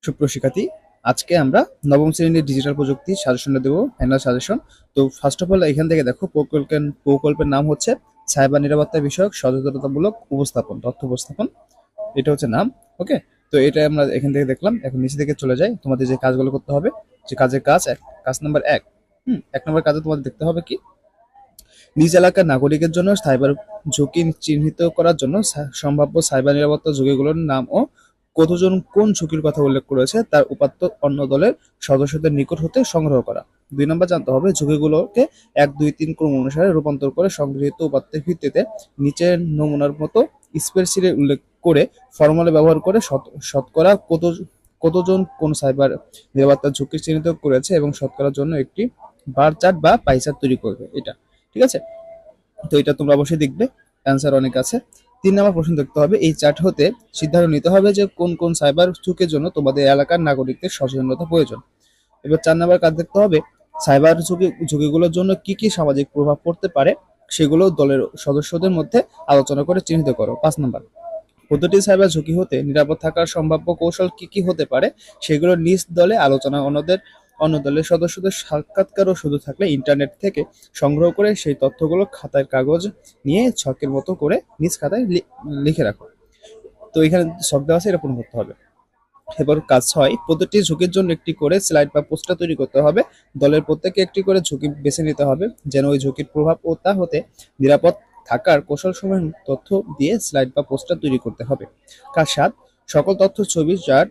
সুপ্রিয় শিক্ষার্থী, আজকে আমরা নবম শ্রেণীর ডিজিটাল প্রযুক্তি সাজেশনটা দেবো, ফাইনাল সাজেশন। তো ফার্স্ট অফ অল এখান থেকে দেখো, প্রকল্পের নাম হচ্ছে সাইবার নিরাপত্তা বিষয়ক সচেতনতামূলক উপস্থাপন, তথ্য উপস্থাপন, এটা হচ্ছে নাম। ওকে, তো এটা আমরা এখান থেকে দেখলাম। এখন নিচে থেকে চলে যাই, তোমাদের যে কাজগুলো করতে হবে, যে কাজ নাম্বার 1। 1 নম্বর কাজে তোমাদের দেখতে হবে কি, নিজ এলাকার নাগরিকের জন্য সাইবার ঝুঁকি চিহ্নিত করার জন্য সম্ভাব্য সাইবার নিরাপত্তা ঝুঁকিগুলোর নাম ও কতজন কোন ঝুঁকির কথা উল্লেখ করেছে তার উপাত্ত অন্য দলের সদস্যদের নিকট হতে সংগ্রহ করা। 2 নম্বর জানতে হবে ঝুঁকিগুলোকে 1, 2, 3 ক্রম অনুসারে রূপান্তর করে সংগৃহীত উপাত্তের ভিত্তিতে নিচের নমুনার মতো স্প্রেডশিটে উল্লেখ করে ফর্মুলা ব্যবহার করে শতকরা কতজন কোন সাইবার নিরাপত্তা ঝুঁকি চিহ্নিত করেছে এবং শতকরার জন্য একটি বার চার্ট বা পাই চার্ট তৈরি করবে। এটা ঠিক আছে, তো এটা তোমরা অবশ্যই দেখবে, অ্যান্সার অনেক আছে। 3 নম্বর প্রশ্ন দেখতে হবে, এই চার্ট হতে সিদ্ধান্ত নিতে হবে যে কোন কোন সাইবার ঝুঁকির জন্য তোমাদের এলাকার নাগরিকদের সচেতনতা প্রয়োজন। এবার 4 নম্বর কাজ দেখতে হবে, সাইবার ঝুঁকিগুলোর জন্য কি কি সামাজিক প্রভাব পড়তে পারে সেগুলো দলের সদস্যদের মধ্যে আলোচনা করে চিহ্নিত করো। 5 নম্বর, প্রতিটি সাইবার ঝুঁকি হতে নিরাপদ থাকার সম্ভাব্য কৌশল কি কি হতে পারে সেগুলো নিজ দলে আলোচনা, অন্য দলের সদস্যদের সাক্ষাৎকারও শুধু থাকলে ইন্টারনেট থেকে সংগ্রহ করে সেই তথ্যগুলো খাতায় কাগজ নিয়ে ছকের মতো করে নিজ খাতায় লিখে রাখো। তো এখানে ছক দেওয়া আছে, এটা পূরণ করতে হবে। এবার কাজ 6, প্রতিটি ঝুঁকির জন্য একটি করে স্লাইড বা পোস্টার তৈরি করতে হবে। দলের প্রত্যেকে একটি করে ঝুঁকি বেছে নিতে হবে, যেন ওই ঝুঁকির প্রভাব ও তা হতে নিরাপদ থাকার কৌশলসমূহ তথ্য দিয়ে স্লাইড বা পোস্টার তৈরি করতে হবে। কাজ 7, সকল তথ্য, ছবি, চার্ট,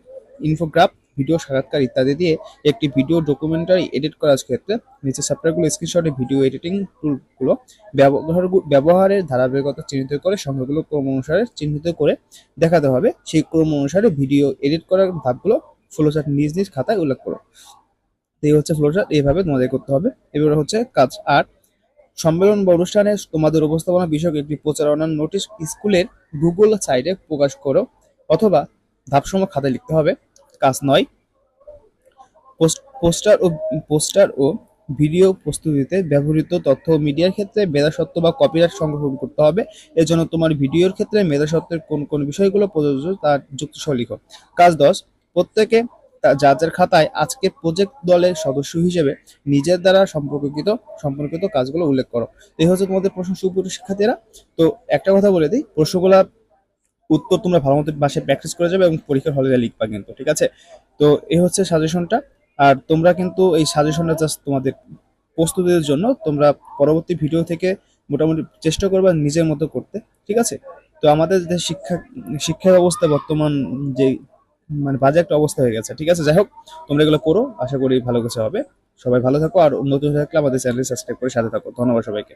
ইনফোগ্রাফ, ভিডিও, সাক্ষাৎকার ইত্যাদি দিয়ে একটি ভিডিও ডকুমেন্টারি এডিট করার ক্ষেত্রে নিচে সফটওয়্যারগুলো স্ক্রিনশটে ভিডিও এডিটিং টুলগুলো ব্যবহারের ধারাবাহিকতা চিহ্নিত করে সংখ্যাগুলো ক্রম অনুসারে চিহ্নিত করে দেখাতে হবে। সেই ক্রম অনুসারে ভিডিও এডিট করার ধাপগুলো ফ্লোচার্ট নিজ নিজ খাতায় উল্লেখ করো। এই হচ্ছে ফ্লোচার্ট, এইভাবে তোমাদের করতে হবে। এবার হচ্ছে কাজ 8, সম্মেলন বা অনুষ্ঠানে তোমাদের উপস্থাপনা বিষয়ক একটি প্রচারণার নোটিশ স্কুলের গুগল সাইটে প্রকাশ করো অথবা ধাপসমূহ খাতায় লিখতে হবে। কাজ 9, পোস্টার ও ভিডিও প্রস্তুতিতে ব্যবহৃত তথ্য ও মিডিয়ার ক্ষেত্রে মেধাস্বত্ব বা কপিরাইট সংরক্ষণ করতে হবে। এর জন্য তোমার ভিডিওর ক্ষেত্রে মেধাস্বত্বের কোন কোন বিষয়গুলো প্রযোজ্য তা যুক্তিসহ লিখো। কাজ 10, প্রত্যেকে যার খাতায় আজকে প্রজেক্ট দলের সদস্য হিসেবে নিজের দ্বারা সম্পর্কিত কাজগুলো উল্লেখ করো। এই হচ্ছে তোমাদের প্রশ্ন, সুপ্রিয় শিক্ষার্থীরা। তো একটা কথা বলে দিই, প্রশ্নগুলা উত্তর তোমরা ভালো মতো বাসায় প্র্যাকটিস করে যাবে এবং পরীক্ষার হলে লিখবা কিন্তু, ঠিক আছে? তো এই হচ্ছে সাজেশনটা। আর তোমরা কিন্তু এই সাজেশনটা জাস্ট তোমাদের প্রস্তুতির জন্য, তোমরা পরবর্তী ভিডিও থেকে মোটামুটি চেষ্টা করবা নিজের মতো করতে, ঠিক আছে? তো আমাদের যে শিক্ষা ব্যবস্থা বর্তমান যে মানে বাজে একটা অবস্থা হয়ে গেছে, ঠিক আছে? যাই হোক, তোমরা এগুলো করো, আশা করি ভালো কিছু হবে। সবাই ভালো থাকো, আর নতুন হয়ে থাকলে আমাদের চ্যানেল সাবস্ক্রাইব করে সাথে থাকো। ধন্যবাদ সবাইকে।